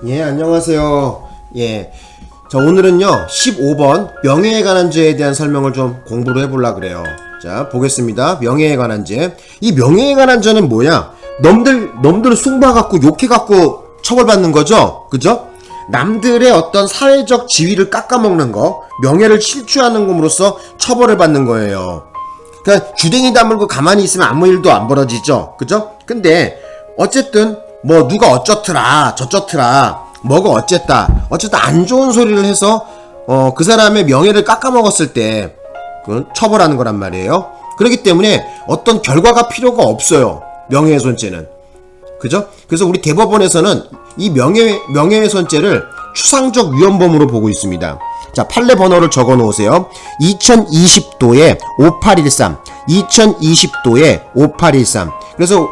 예, 안녕하세요. 예. 자, 오늘은요, 15번 명예에 관한 죄에 대한 설명을 좀 공부를 해보려고 그래요. 자, 보겠습니다. 명예에 관한 죄. 이 명예에 관한 죄는 뭐야? 남들 숭봐갖고 욕해갖고 처벌받는 거죠? 그죠? 남들의 어떤 사회적 지위를 깎아먹는 거, 명예를 실추하는 것으로써 처벌을 받는 거예요. 그러니까 주댕이 다물고 가만히 있으면 아무 일도 안 벌어지죠? 그죠? 근데, 어쨌든, 뭐 누가 어쩌더라 저쩌더라 뭐가 어쨌다 안 좋은 소리를 해서 그 사람의 명예를 깎아먹었을 때 그건 처벌하는 거란 말이에요. 그렇기 때문에 어떤 결과가 필요가 없어요, 명예훼손죄는. 그죠? 그래서 우리 대법원에서는 이 명예훼손죄를 추상적 위헌범으로 보고 있습니다. 자, 판례 번호를 적어 놓으세요. 2020도에 5813 2020도에 5813. 그래서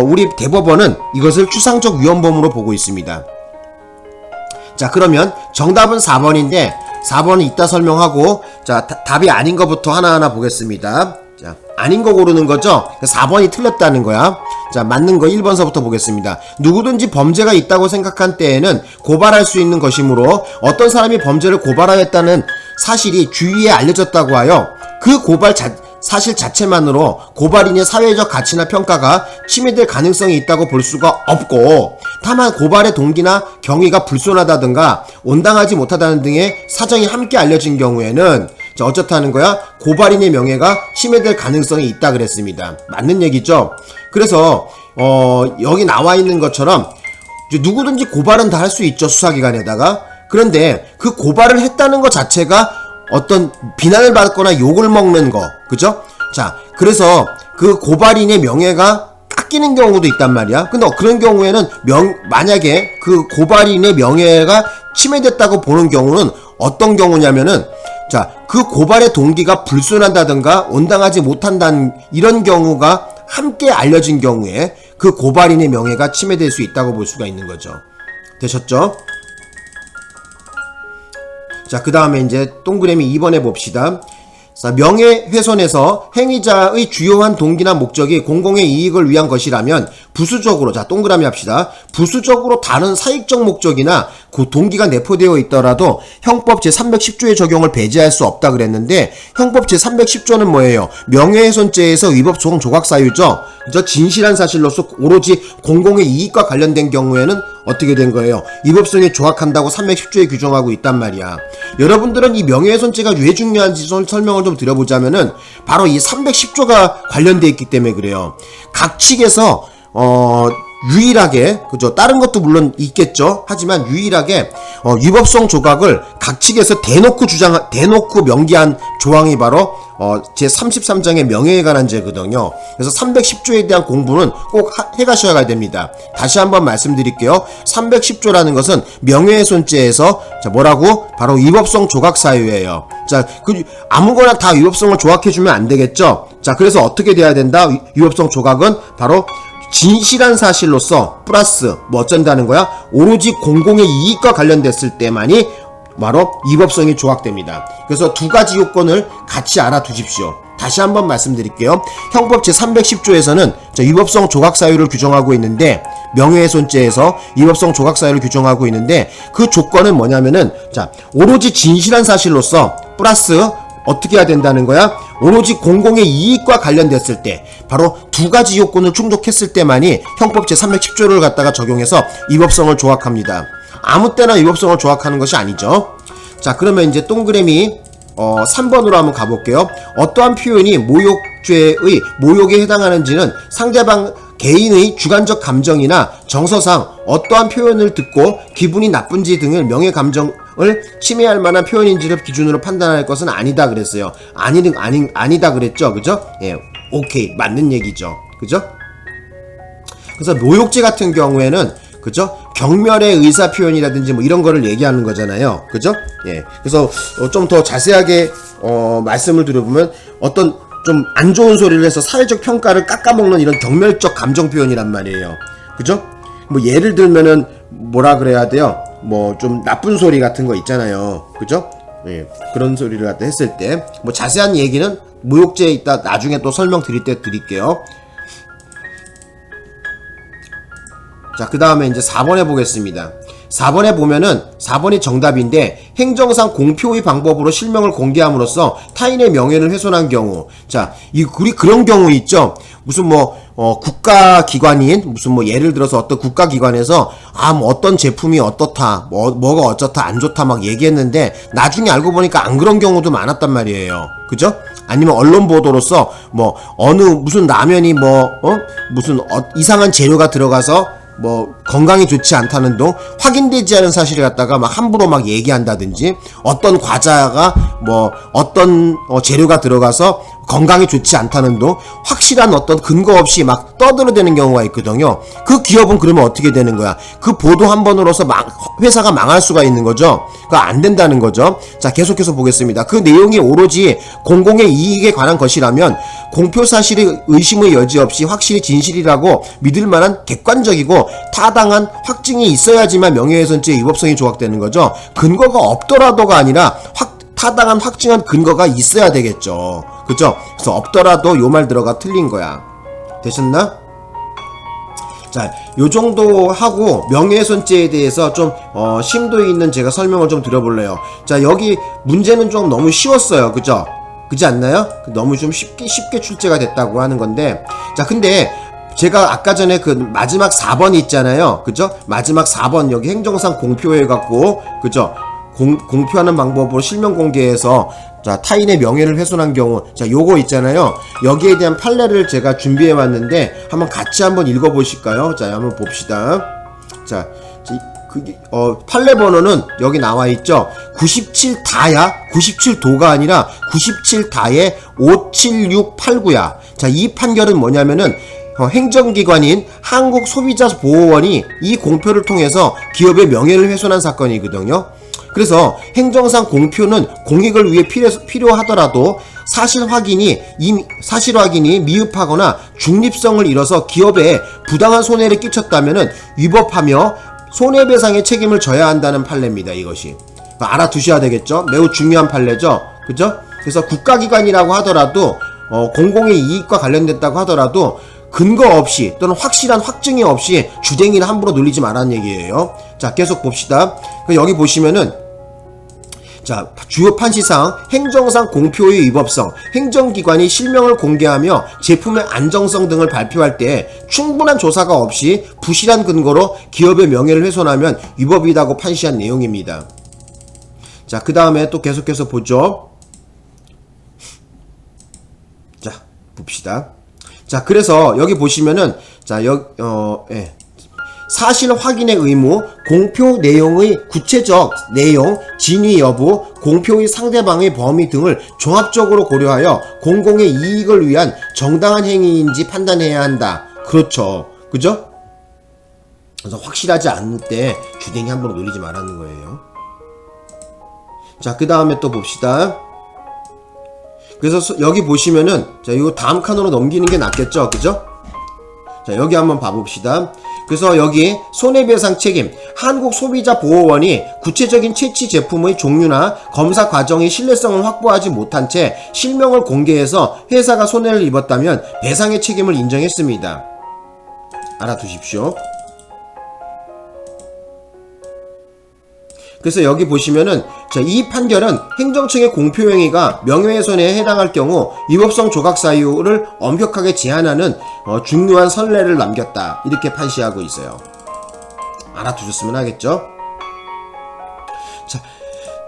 우리 대법원은 이것을 추상적 위헌범으로 보고 있습니다. 자, 그러면 정답은 4번인데 4번은 이따 설명하고, 자, 답이 아닌 것부터 하나하나 보겠습니다. 자, 아닌 거 고르는 거죠? 4번이 틀렸다는 거야. 자, 맞는 거 1번서부터 보겠습니다. 누구든지 범죄가 있다고 생각한 때에는 고발할 수 있는 것이므로 어떤 사람이 범죄를 고발하였다는 사실이 주위에 알려졌다고 하여 그 고발 사실 자체만으로 고발인의 사회적 가치나 평가가 침해될 가능성이 있다고 볼 수가 없고, 다만 고발의 동기나 경위가 불손하다든가 온당하지 못하다는 등의 사정이 함께 알려진 경우에는 자, 어쩌다는 거야? 고발인의 명예가 침해될 가능성이 있다 그랬습니다. 맞는 얘기죠? 그래서 여기 나와 있는 것처럼 누구든지 고발은 다 할 수 있죠, 수사기관에다가. 그런데 그 고발을 했다는 것 자체가 어떤 비난을 받거나 욕을 먹는 거, 그죠? 자, 그래서 그 고발인의 명예가 깎이는 경우도 있단 말이야. 근데 그런 경우에는 만약에 그 고발인의 명예가 침해됐다고 보는 경우는 어떤 경우냐면은, 자, 그 고발의 동기가 불순하다든가 온당하지 못한다는 이런 경우가 함께 알려진 경우에 그 고발인의 명예가 침해될 수 있다고 볼 수가 있는 거죠. 되셨죠? 자, 그 다음에 이제 동그라미 2번 해봅시다. 자, 명예훼손에서 행위자의 주요한 동기나 목적이 공공의 이익을 위한 것이라면 부수적으로, 자, 동그라미 합시다. 부수적으로 다른 사익적 목적이나 그 동기가 내포되어 있더라도 형법 제310조의 적용을 배제할 수 없다 그랬는데, 형법 제310조는 뭐예요? 명예훼손죄에서 위법소송 조각사유죠. 그죠? 진실한 사실로서 오로지 공공의 이익과 관련된 경우에는 어떻게 된 거예요? 위법성이 조각한다고 310조에 규정하고 있단 말이야. 여러분들은 이 명예훼손죄가 왜 중요한지 설명을 좀 드려보자면은 바로 이 310조가 관련되어 있기 때문에 그래요. 각 측에서 유일하게, 그죠? 다른 것도 물론 있겠죠. 하지만 유일하게 위법성 조각을 각 측에서 대놓고 명기한 조항이 바로 제 33장의 명예에 관한 죄거든요. 그래서 310조에 대한 공부는 꼭 해가셔야 됩니다. 다시 한번 말씀드릴게요. 310조라는 것은 명예훼손죄에서, 자, 뭐라고? 바로 위법성 조각 사유예요. 자, 아무거나 다 위법성을 조각해주면 안 되겠죠. 자, 그래서 어떻게 돼야 된다? 위법성 조각은 바로 진실한 사실로서 플러스 뭐 어쩐다는 거야? 오로지 공공의 이익과 관련됐을 때만이 바로 위법성이 조각됩니다. 그래서 두 가지 요건을 같이 알아두십시오. 다시 한번 말씀드릴게요. 형법 제310조에서는 위법성 조각 사유를 규정하고 있는데, 명예훼손죄에서 위법성 조각 사유를 규정하고 있는데, 그 조건은 뭐냐면은, 자, 오로지 진실한 사실로서 플러스 어떻게 해야 된다는 거야? 오로지 공공의 이익과 관련됐을 때, 바로 두 가지 요건을 충족했을 때만이 형법 제310조를 갖다가 적용해서 위법성을 조각합니다. 아무 때나 위법성을 조각하는 것이 아니죠. 자, 그러면 이제 동그라미 3번으로 한번 가볼게요. 어떠한 표현이 모욕에 해당하는지는 상대방 개인의 주관적 감정이나 정서상 어떠한 표현을 듣고 기분이 나쁜지 등을 명예 감정을 침해할 만한 표현인지를 기준으로 판단할 것은 아니다 그랬어요. 아니다 그랬죠. 그죠? 예, 오케이. 맞는 얘기죠. 그죠? 그래서 모욕죄 같은 경우에는, 그죠? 경멸의 의사 표현이라든지 뭐 이런 거를 얘기하는 거잖아요. 그죠? 예. 그래서 좀 더 자세하게 말씀을 드려보면, 어떤 좀 안 좋은 소리를 해서 사회적 평가를 깎아먹는 이런 경멸적 감정 표현이란 말이에요. 그죠? 뭐 예를 들면은 뭐라 그래야 돼요? 뭐 좀 나쁜 소리 같은 거 있잖아요. 그죠? 예. 그런 소리를 갖다 했을 때 뭐 자세한 얘기는 모욕죄에 있다 나중에 또 설명 드릴 때 드릴게요. 자, 그 다음에 이제 4번 해보겠습니다. 4번에 보면은 4번이 정답인데 행정상 공표의 방법으로 실명을 공개함으로써 타인의 명예를 훼손한 경우. 자, 우리 그런 경우 있죠. 무슨 국가기관인 무슨 예를 들어서 어떤 국가기관에서 뭐 어떤 제품이 어떻다, 뭐가 어쩌다 안 좋다 막 얘기했는데 나중에 알고 보니까 안 그런 경우도 많았단 말이에요. 그죠? 아니면 언론 보도로서 무슨 라면이 무슨 이상한 재료가 들어가서 건강에 좋지 않다는 등 확인되지 않은 사실을 갖다가 막 함부로 막 얘기한다든지, 어떤 과자가 어떤 재료가 들어가서 건강에 좋지 않다는 등 확실한 어떤 근거 없이 막 떠들어대는 경우가 있거든요. 그 기업은 그러면 어떻게 되는 거야? 그 보도 한 번으로서 회사가 망할 수가 있는 거죠. 그거 안 된다는 거죠. 자, 계속해서 보겠습니다. 그 내용이 오로지 공공의 이익에 관한 것이라면 공표 사실의 의심의 여지 없이 확실히 진실이라고 믿을 만한 객관적이고 타당한 확증이 있어야지만 명예훼손죄 위법성이 조각되는 거죠. 근거가 없더라도가 아니라 타당한 확증한 근거가 있어야 되겠죠. 그죠? 그래서 없더라도 요 말 들어가 틀린 거야. 되셨나? 자, 요 정도 하고 명예훼손죄에 대해서 좀 심도 있는 제가 설명을 좀 드려볼래요. 자, 여기 문제는 좀 너무 쉬웠어요. 그죠? 그렇지 않나요? 너무 좀 쉽게 출제가 됐다고 하는 건데, 자, 근데 제가 아까 전에 그 마지막 4번 있잖아요. 그죠? 마지막 4번 여기 행정상 공표해 갖고, 그죠? 공표하는 방법으로 실명 공개해서 자, 타인의 명예를 훼손한 경우, 자, 요거 있잖아요. 여기에 대한 판례를 제가 준비해 왔는데 한번 같이 한번 읽어 보실까요? 자, 한번 봅시다. 자, 판례 번호는 여기 나와 있죠. 97다야. 97도가 아니라 97다에 57689야. 자, 이 판결은 뭐냐면은 행정기관인 한국소비자보호원이 이 공표를 통해서 기업의 명예를 훼손한 사건이거든요. 그래서 행정상 공표는 공익을 위해 필요하더라도 사실 확인이 미흡하거나 중립성을 잃어서 기업에 부당한 손해를 끼쳤다면은 위법하며 손해배상의 책임을 져야 한다는 판례입니다. 이것이 알아두셔야 되겠죠. 매우 중요한 판례죠. 그죠? 그래서 국가기관이라고 하더라도 공공의 이익과 관련됐다고 하더라도 근거 없이 또는 확실한 확증이 없이 주댕이를 함부로 놀리지 말라는 얘기예요. 자, 계속 봅시다. 여기 보시면은 자, 주요 판시사항 행정상 공표의 위법성, 행정기관이 실명을 공개하며 제품의 안정성 등을 발표할 때 충분한 조사가 없이 부실한 근거로 기업의 명예를 훼손하면 위법이라고 판시한 내용입니다. 자, 그 다음에 또 계속해서 보죠. 자, 봅시다. 자, 그래서 여기 보시면은 사실 확인의 의무, 공표 내용의 구체적 내용, 진위 여부, 공표의 상대방의 범위 등을 종합적으로 고려하여 공공의 이익을 위한 정당한 행위인지 판단해야 한다. 그렇죠. 그죠? 그래서 확실하지 않을 때 주댕이 함부로 놀리지 말라는 거예요. 자, 그 다음에 또 봅시다. 그래서 여기 보시면은 자, 이거 다음 칸으로 넘기는 게 낫겠죠. 그죠? 자, 여기 한번 봐봅시다. 그래서 여기 손해배상 책임, 한국소비자보호원이 구체적인 채취 제품의 종류나 검사 과정의 신뢰성을 확보하지 못한 채 실명을 공개해서 회사가 손해를 입었다면 배상의 책임을 인정했습니다. 알아두십시오. 그래서 여기 보시면은 자, 이 판결은 행정청의 공표행위가 명예훼손에 해당할 경우 위법성 조각 사유를 엄격하게 제한하는 중요한 선례를 남겼다. 이렇게 판시하고 있어요. 알아두셨으면 하겠죠?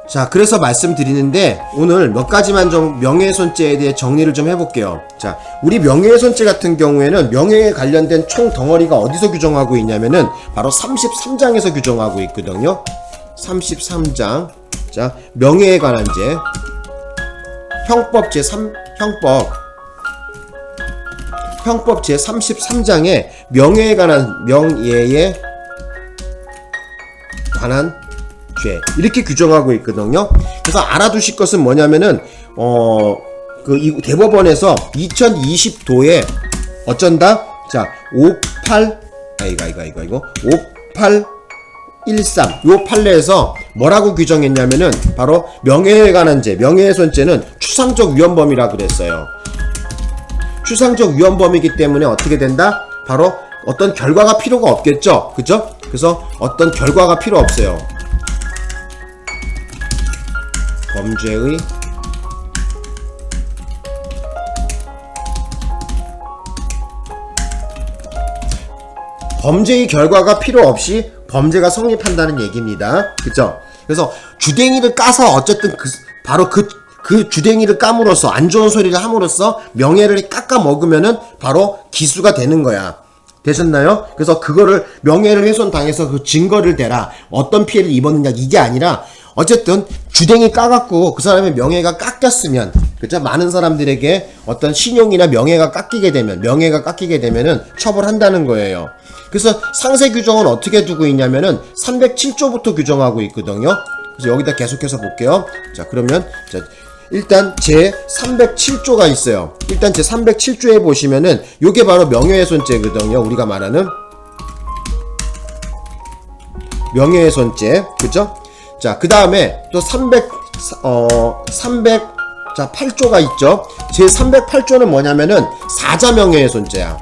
자, 그래서 말씀드리는데 오늘 몇 가지만 좀 명예훼손죄에 대해 정리를 좀 해볼게요. 자, 우리 명예훼손죄 같은 경우에는 명예에 관련된 총 덩어리가 어디서 규정하고 있냐면은 바로 33장에서 규정하고 있거든요. 33장. 자, 명예에 관한 죄. 형법 제 33장에 명예에 관한 죄. 이렇게 규정하고 있거든요. 그래서 알아두실 것은 뭐냐면은, 이 대법원에서 2020도에 어쩐다? 자, 5813. 요 판례에서 뭐라고 규정했냐면은 바로 명예에 관한 죄, 명예훼손죄는 추상적 위헌범이라고 그랬어요. 추상적 위헌범이기 때문에 어떻게 된다? 바로 어떤 결과가 필요가 없겠죠. 그죠? 그래서 어떤 결과가 필요 없어요. 범죄의 결과가 필요 없이 범죄가 성립한다는 얘기입니다. 그쵸? 그래서 주댕이를 까서 어쨌든 바로 그 주댕이를 까므로써 안 좋은 소리를 함으로써 명예를 깎아 먹으면은 바로 기수가 되는 거야. 되셨나요? 그래서 그거를 명예를 훼손당해서 그 증거를 대라. 어떤 피해를 입었느냐 이게 아니라 어쨌든 주댕이 까갖고 그 사람의 명예가 깎였으면, 그죠? 많은 사람들에게 어떤 신용이나 명예가 깎이게 되면은 처벌한다는 거예요. 그래서 상세 규정은 어떻게 두고 있냐면은 307조부터 규정하고 있거든요. 그래서 여기다 계속해서 볼게요. 자, 그러면 자, 일단 제 307조가 있어요. 일단 제 307조에 보시면은 요게 바로 명예훼손죄거든요. 우리가 말하는 명예훼손죄. 그죠? 자, 그 다음에 또 8조가 있죠. 제 308조는 뭐냐면은 사자 명예훼손죄야.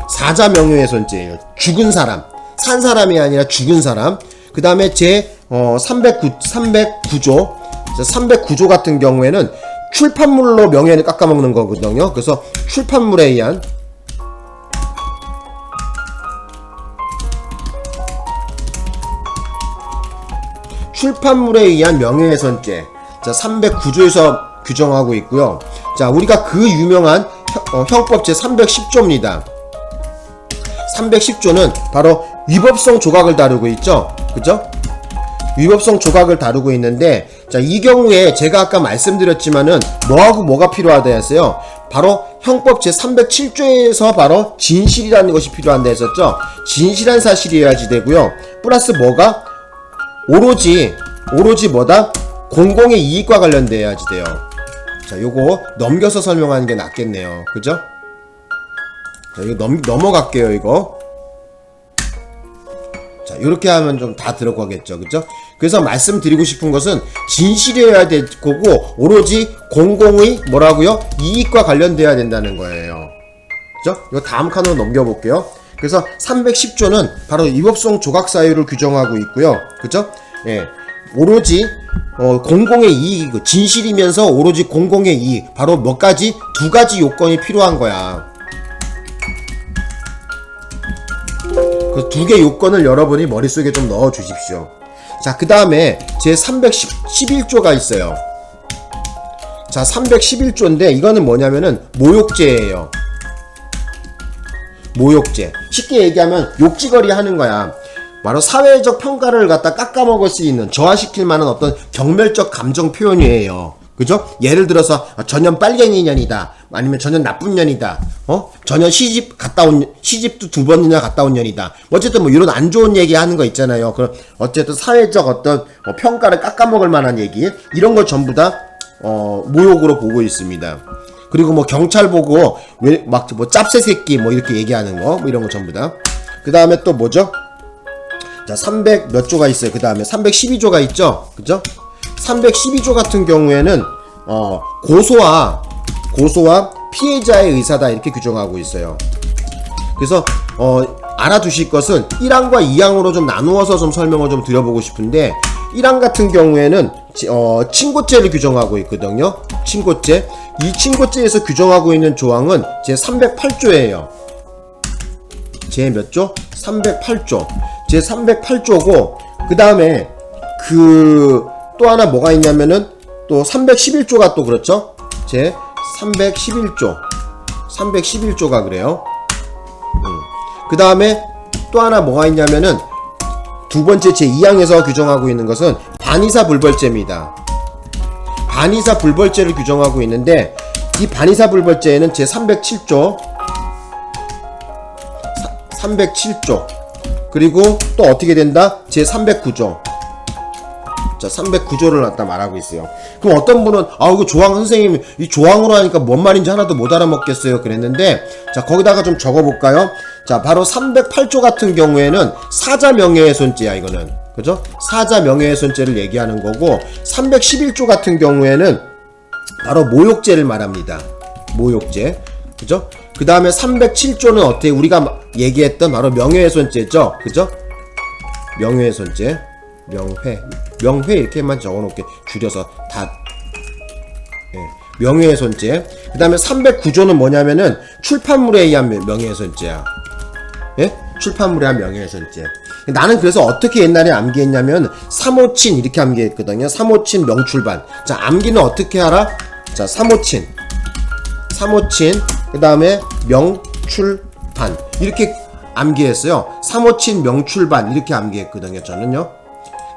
사자 명예훼손죄예요. 죽은 사람, 산 사람이 아니라 죽은 사람. 그 다음에 제 309조 309조 같은 경우에는 출판물로 명예를 깎아먹는 거거든요. 그래서 출판물에 의한 명예훼손죄. 자, 309조에서 규정하고 있고요. 자, 우리가 그 유명한 형법 제 310조입니다. 310조는 바로 위법성 조각을 다루고 있죠. 그죠? 위법성 조각을 다루고 있는데, 자, 이 경우에 제가 아까 말씀드렸지만은 뭐하고 뭐가 필요하다 했어요. 바로 형법 제 307조에서 바로 진실이라는 것이 필요한다 했었죠. 진실한 사실이어야지 되고요. 플러스 뭐가 오로지 뭐다? 공공의 이익과 관련돼야지 돼요. 자, 요거 넘겨서 설명하는 게 낫겠네요. 그죠? 자, 이거 넘어갈게요, 이거. 자, 요렇게 하면 좀 다 들어가겠죠. 그죠? 그래서 말씀드리고 싶은 것은 진실이어야 될 거고, 오로지 공공의 뭐라고요? 이익과 관련돼야 된다는 거예요. 그죠? 이거 다음 칸으로 넘겨볼게요. 그래서 310조는 바로 위법성 조각 사유를 규정하고 있고요. 그죠? 예. 오로지 공공의 이익, 진실이면서 오로지 공공의 이익, 바로 몇 가지, 두 가지 요건이 필요한 거야. 그 두 개 요건을 여러분이 머릿속에 좀 넣어 주십시오. 자, 그 다음에 제 311조가 있어요. 자, 311조인데 이거는 뭐냐면은 모욕죄예요. 모욕죄. 쉽게 얘기하면 욕지거리 하는 거야. 바로 사회적 평가를 갖다 깎아먹을 수 있는, 저하시킬 만한 어떤 경멸적 감정 표현이에요. 그죠? 예를 들어서 전혀 빨갱이 년이다, 아니면 전혀 나쁜 년이다, 전혀 시집도 2번이나 갔다 온 년이다. 어쨌든 뭐 이런 안 좋은 얘기 하는 거 있잖아요. 그럼 어쨌든 사회적 어떤 평가를 깎아먹을 만한 얘기, 이런 걸 전부 다 모욕으로 보고 있습니다. 그리고 뭐 경찰 보고 왜 막 뭐 짭새 새끼 뭐 이렇게 얘기하는 거, 뭐 이런 거 전부 다. 그 다음에 또 뭐죠? 자, 300 몇 조가 있어요. 그 다음에 312조가 있죠. 그죠? 312조 같은 경우에는 고소와 피해자의 의사다, 이렇게 규정하고 있어요. 그래서 알아두실 것은 1항과 2항으로 좀 나누어서 좀 설명을 좀 드려보고 싶은데, 1항 같은 경우에는 친고죄를 규정하고 있거든요. 친고죄. 이 친고죄에서 규정하고 있는 조항은 제 308조예요. 제 몇 조? 308조. 제 308조고, 그 다음에 또 하나 뭐가 있냐면은 또 311조가 또 그렇죠? 제 311조가 그래요. 그 다음에 또 하나 뭐가 있냐면은 두 번째 제 2항에서 규정하고 있는 것은 반의사 불벌죄입니다. 반의사 불벌죄를 규정하고 있는데, 이 반의사 불벌죄에는 제 307조, 그리고 또 어떻게 된다? 제 309조. 자, 309조를 갖다 말하고 있어요. 그럼 어떤 분은 이거 조항 선생님, 이 조항으로 하니까 뭔 말인지 하나도 못 알아먹겠어요 그랬는데, 자, 거기다가 좀 적어볼까요? 자, 바로 308조 같은 경우에는 사자 명예훼손죄야, 이거는. 그죠? 사자 명예훼손죄를 얘기하는 거고, 311조 같은 경우에는 바로 모욕죄를 말합니다. 모욕죄. 그죠? 그 다음에 307조는 어때요? 우리가 얘기했던 바로 명예훼손죄죠. 그죠? 명예훼손죄. 명회 이렇게만 적어놓게 줄여서 다. 예. 명예훼손죄. 그 다음에 309조는 뭐냐면은 출판물에 의한 명예훼손죄야. 예? 출판물에 의한 명예훼손죄. 나는 그래서 어떻게 옛날에 암기했냐면 3호친 이렇게 암기했거든요. 3호친 명출반. 자, 암기는 어떻게 하라? 자, 3호친 그 다음에 명출반 이렇게 암기했어요. 3호친 명출반 이렇게 암기했거든요. 저는요.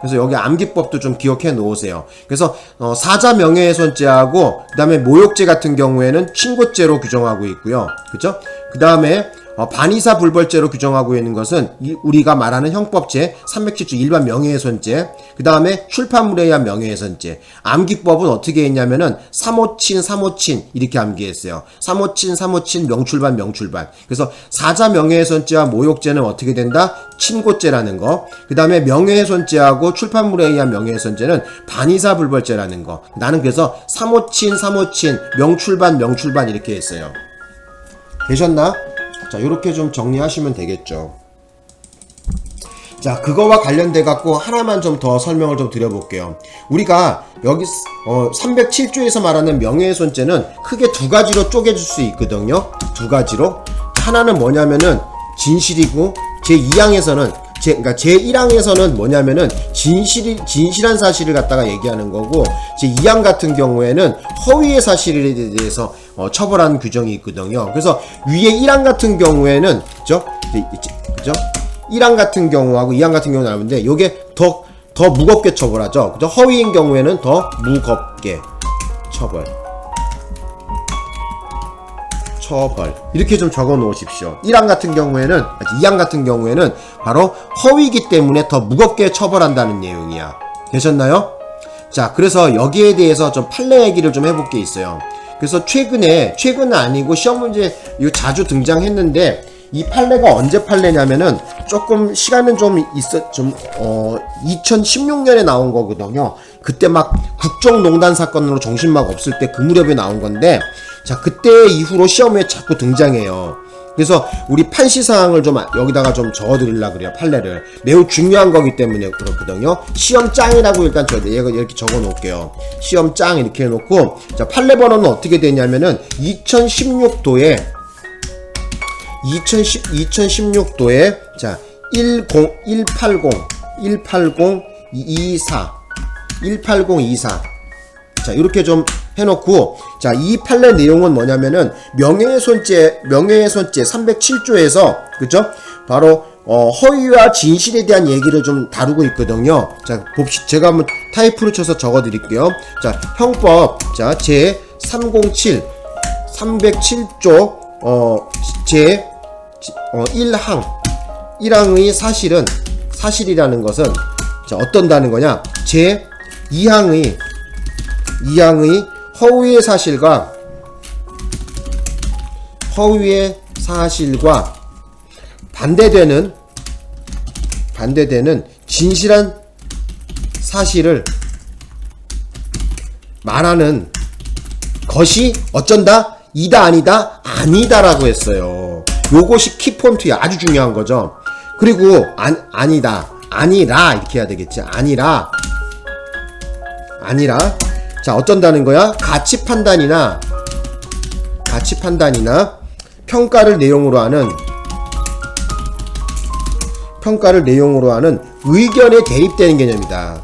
그래서 여기 암기법도 좀 기억해 놓으세요. 그래서 사자 명예훼손죄하고 그 다음에 모욕죄 같은 경우에는 친고죄로 규정하고 있고요. 그죠? 그 다음에 반의사 불벌죄로 규정하고 있는 것은 우리가 말하는 형법제 307조 일반 명예훼손죄, 그 다음에 출판물에 의한 명예훼손죄. 암기법은 어떻게 했냐면은 3호친 이렇게 암기했어요. 3호친 명출반. 그래서 사자 명예훼손죄와 모욕죄는 어떻게 된다? 친고죄라는 거. 그 다음에 명예훼손죄하고 출판물에 의한 명예훼손죄는 반의사 불벌죄라는 거. 나는 그래서 3호친 명출반 이렇게 했어요. 되셨나? 자, 요렇게 좀 정리하시면 되겠죠. 자, 그거와 관련돼 갖고 하나만 좀 더 설명을 좀 드려볼게요. 우리가 여기 307조에서 말하는 명예훼손죄는 크게 두 가지로 쪼개질 수 있거든요. 두 가지로. 하나는 뭐냐면은 진실이고, 제2항에서는 그러니까 제1항에서는 뭐냐면은 진실한 사실을 갖다가 얘기하는 거고, 제2항 같은 경우에는 허위의 사실에 대해서 처벌하는 규정이 있거든요. 그래서 위에 1항 같은 경우에는 그죠? 1항 같은 경우하고 2항 같은 경우는 나오는데 요게 더 무겁게 처벌하죠. 그죠? 허위인 경우에는 더 무겁게 처벌 이렇게 좀 적어 놓으십시오. 2항 같은 경우에는 바로 허위이기 때문에 더 무겁게 처벌한다는 내용이야. 되셨나요? 자, 그래서 여기에 대해서 좀 판례 얘기를 좀 해볼 게 있어요. 그래서 최근은 아니고 시험 문제 이거 자주 등장했는데, 이 판례가 언제 판례냐면은 조금 시간은 좀 2016년에 나온 거거든요. 그때 막 국정농단 사건으로 정신 막 없을 때 그 무렵에 나온 건데, 자, 그때 이후로 시험에 자꾸 등장해요. 그래서 우리 판시사항을 좀 여기다가 좀 적어드리려고 그래요. 판례를. 매우 중요한 거기 때문에 그렇거든요. 시험장이라고 일단 이렇게 적어 놓을게요. 시험장 이렇게 해놓고, 자, 판례 번호는 어떻게 되냐면은 2016도에 자, 18024 자, 이렇게 좀 해놓고, 자, 이 판례 내용은 뭐냐면은 명예훼손죄 307조에서 그죠? 바로 허위와 진실에 대한 얘기를 좀 다루고 있거든요. 자, 제가 한번 타이프로 쳐서 적어드릴게요. 자, 형법 자 제 307조 제 1항의 사실이라는 것은 자, 어떤다는 거냐? 제 2항의 허위의 사실과 반대되는 진실한 사실을 말하는 것이 어쩐다? 이다 아니다? 아니다라고 했어요. 요것이 키폰트야. 아주 중요한 거죠. 그리고 아니다, 아니라 이렇게 해야 되겠지. 아니라 자, 어쩐다는 거야? 가치 판단이나 평가를 내용으로 하는 의견에 대립되는 개념이다.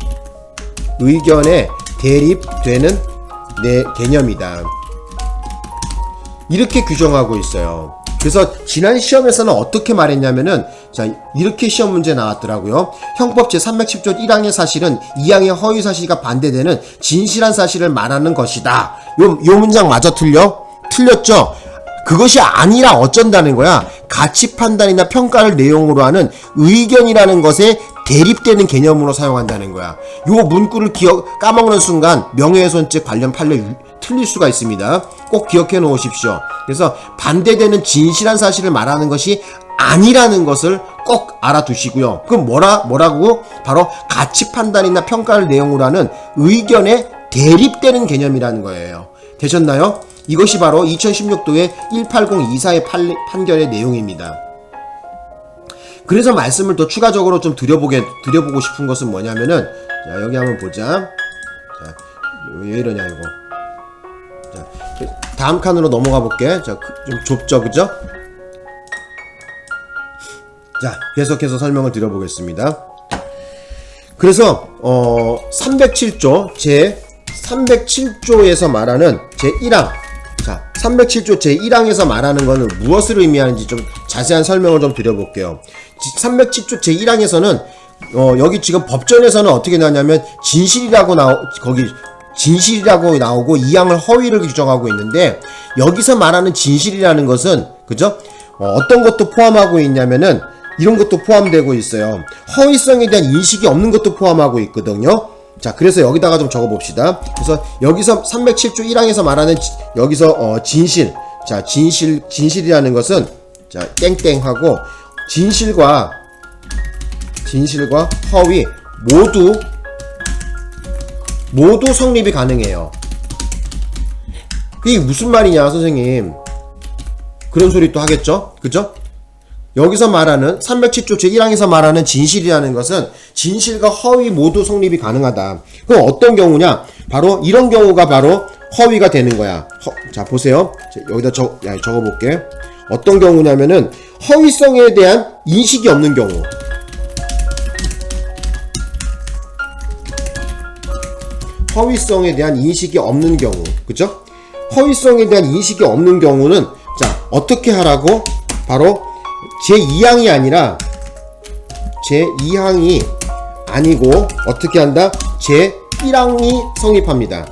의견에 대립되는 개념이다. 이렇게 규정하고 있어요. 그래서 지난 시험에서는 어떻게 말했냐면은, 자, 이렇게 시험 문제 나왔더라고요. 형법 제310조 1항의 사실은 2항의 허위 사실과 반대되는 진실한 사실을 말하는 것이다. 요 문장 마저 틀렸죠? 그것이 아니라 어쩐다는 거야? 가치 판단이나 평가를 내용으로 하는 의견이라는 것에 대립되는 개념으로 사용한다는 거야. 요 문구를 까먹는 순간 명예훼손죄 관련 판례 틀릴 수가 있습니다. 꼭 기억해 놓으십시오. 그래서 반대되는 진실한 사실을 말하는 것이 아니라는 것을 꼭 알아두시고요. 그럼 뭐라고? 바로 가치 판단이나 평가를 내용으로 하는 의견에 대립되는 개념이라는 거예요. 되셨나요? 이것이 바로 2016도의 18024의 판결의 내용입니다. 그래서 말씀을 더 추가적으로 좀 드려보고 싶은 것은 뭐냐면은, 자, 여기 한번 보자. 자, 왜 이러냐, 이거. 자, 다음 칸으로 넘어가 볼게. 자, 좀 좁죠, 그죠? 자, 계속해서 설명을 드려보겠습니다. 그래서 307조 제 307조에서 말하는 제 1항, 자 307조 제 1항에서 말하는 것은 무엇을 의미하는지 좀 자세한 설명을 좀 드려볼게요. 307조 제 1항에서는 여기 지금 법전에서는 어떻게 나냐면 진실이라고 진실이라고 나오고 2항을 허위를 규정하고 있는데, 여기서 말하는 진실이라는 것은 그죠? 어떤 것도 포함하고 있냐면은 이런 것도 포함되고 있어요. 허위성에 대한 인식이 없는 것도 포함하고 있거든요. 자, 그래서 여기다가 좀 적어봅시다. 그래서 여기서 307조 1항에서 말하는 여기서 진실, 자 진실이라는 것은 자 땡땡하고 진실과 허위 모두 성립이 가능해요. 이게 무슨 말이냐 선생님, 그런 소리 또 하겠죠, 그죠? 여기서 말하는 307조 제1항에서 말하는 진실이라는 것은 진실과 허위 모두 성립이 가능하다. 그럼 어떤 경우냐? 바로 이런 경우가 바로 허위가 되는 거야. 자 보세요. 여기다 적어볼게. 어떤 경우냐면은 허위성에 대한 인식이 없는 경우. 허위성에 대한 인식이 없는 경우, 그죠? 허위성에 대한 인식이 없는 경우는 자 어떻게 하라고? 바로 제2항이 아니라 제2항이 아니고 어떻게 한다? 제1항이 성립합니다.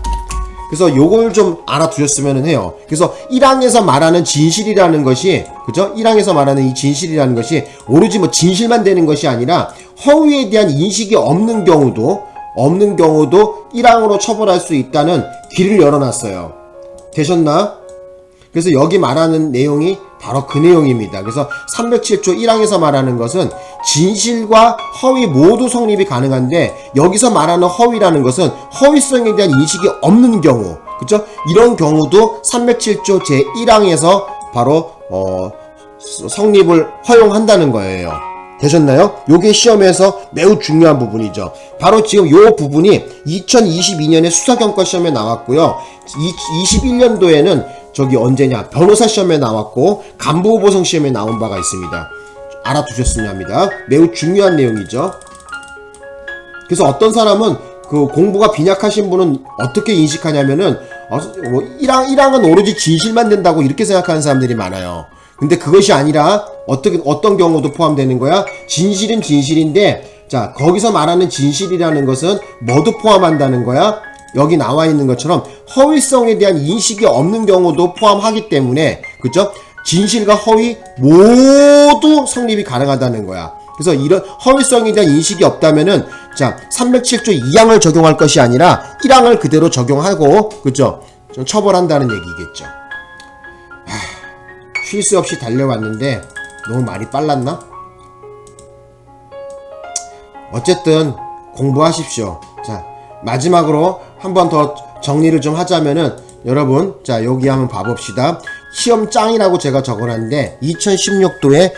그래서 요걸 좀 알아두셨으면 해요. 그래서 1항에서 말하는 진실이라는 것이, 그죠? 1항에서 말하는 이 진실이라는 것이 오로지 뭐 진실만 되는 것이 아니라 허위에 대한 인식이 없는 경우도 1항으로 처벌할 수 있다는 길을 열어놨어요. 되셨나? 그래서 여기 말하는 내용이 바로 그 내용입니다. 그래서 307조 1항에서 말하는 것은 진실과 허위 모두 성립이 가능한데, 여기서 말하는 허위라는 것은 허위성에 대한 인식이 없는 경우, 그죠? 이런 경우도 307조 제1항에서 바로 성립을 허용한다는 거예요. 되셨나요? 요게 시험에서 매우 중요한 부분이죠. 바로 지금 요 부분이 2022년에 수사경과 시험에 나왔고요. 21년도에는 저기 언제냐, 변호사 시험에 나왔고 간부보성 시험에 나온 바가 있습니다. 알아두셨으면 합니다. 매우 중요한 내용이죠. 그래서 어떤 사람은 그 공부가 빈약하신 분은 어떻게 인식하냐면은 1항은 오로지 진실만 된다고 이렇게 생각하는 사람들이 많아요. 근데 그것이 아니라 어떤 경우도 포함되는 거야? 진실은 진실인데, 자 거기서 말하는 진실이라는 것은 뭐도 포함한다는 거야? 여기 나와 있는 것처럼 허위성에 대한 인식이 없는 경우도 포함하기 때문에, 그죠? 진실과 허위 모두 성립이 가능하다는 거야. 그래서 이런 허위성에 대한 인식이 없다면은 자 307조 2항을 적용할 것이 아니라 1항을 그대로 적용하고, 그죠? 좀 처벌한다는 얘기겠죠. 쉴 새 없이 달려왔는데 너무 많이 빨랐나? 어쨌든 공부하십시오. 자 마지막으로 한 번 더 정리를 좀 하자면은, 여러분 자 여기 한번 봐봅시다. 시험 짱이라고 제가 적어놨는데 2016도의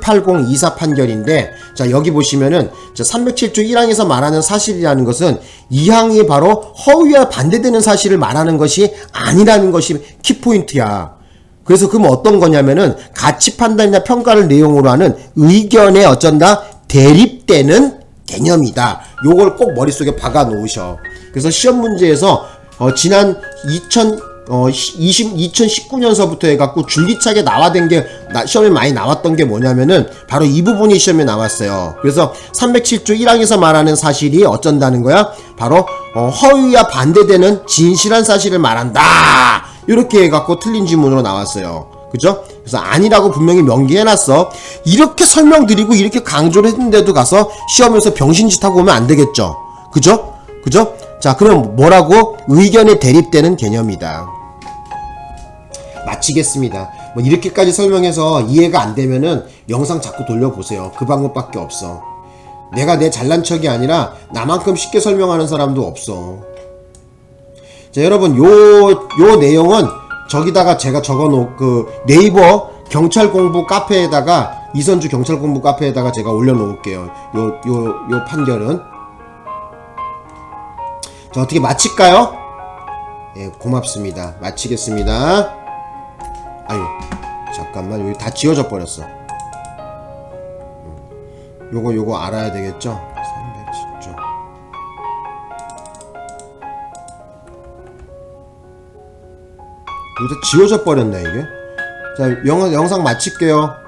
18024 판결인데, 자 여기 보시면은 자 307조 1항에서 말하는 사실이라는 것은 2항이 바로 허위와 반대되는 사실을 말하는 것이 아니라는 것이 키포인트야. 그래서 그럼 어떤 거냐면은 가치 판단이나 평가를 내용으로 하는 의견에 어쩐다? 대립되는 개념이다. 요걸 꼭 머릿속에 박아 놓으셔. 그래서 시험 문제에서 지난 2019년서부터 해갖고 줄기차게 나와된 게 시험에 많이 나왔던 게 뭐냐면은 바로 이 부분이 시험에 나왔어요. 그래서 307조 1항에서 말하는 사실이 어쩐다는 거야? 바로 허위와 반대되는 진실한 사실을 말한다. 이렇게 해갖고 틀린 지문으로 나왔어요. 그죠? 그래서 아니라고 분명히 명기해놨어. 이렇게 설명드리고 이렇게 강조를 했는데도 가서 시험에서 병신짓 하고 오면 안 되겠죠. 그죠? 그죠? 자 그럼 뭐라고? 의견에 대립되는 개념이다. 마치겠습니다. 뭐 이렇게까지 설명해서 이해가 안 되면은 영상 자꾸 돌려보세요. 그 방법밖에 없어. 내가 내 잘난 척이 아니라 나만큼 쉽게 설명하는 사람도 없어. 자 여러분 요 내용은 저기다가 제가 적어놓은 그 네이버 경찰 공부 카페에다가 이선주 경찰 공부 카페에다가 제가 올려놓을게요. 요 판결은. 자, 어떻게 마칠까요? 예, 고맙습니다. 마치겠습니다. 아유, 잠깐만, 여기 다 지워져 버렸어. 요거 알아야 되겠죠? 310조. 여기 다 지워져 버렸네, 이게. 자, 영상 마칠게요.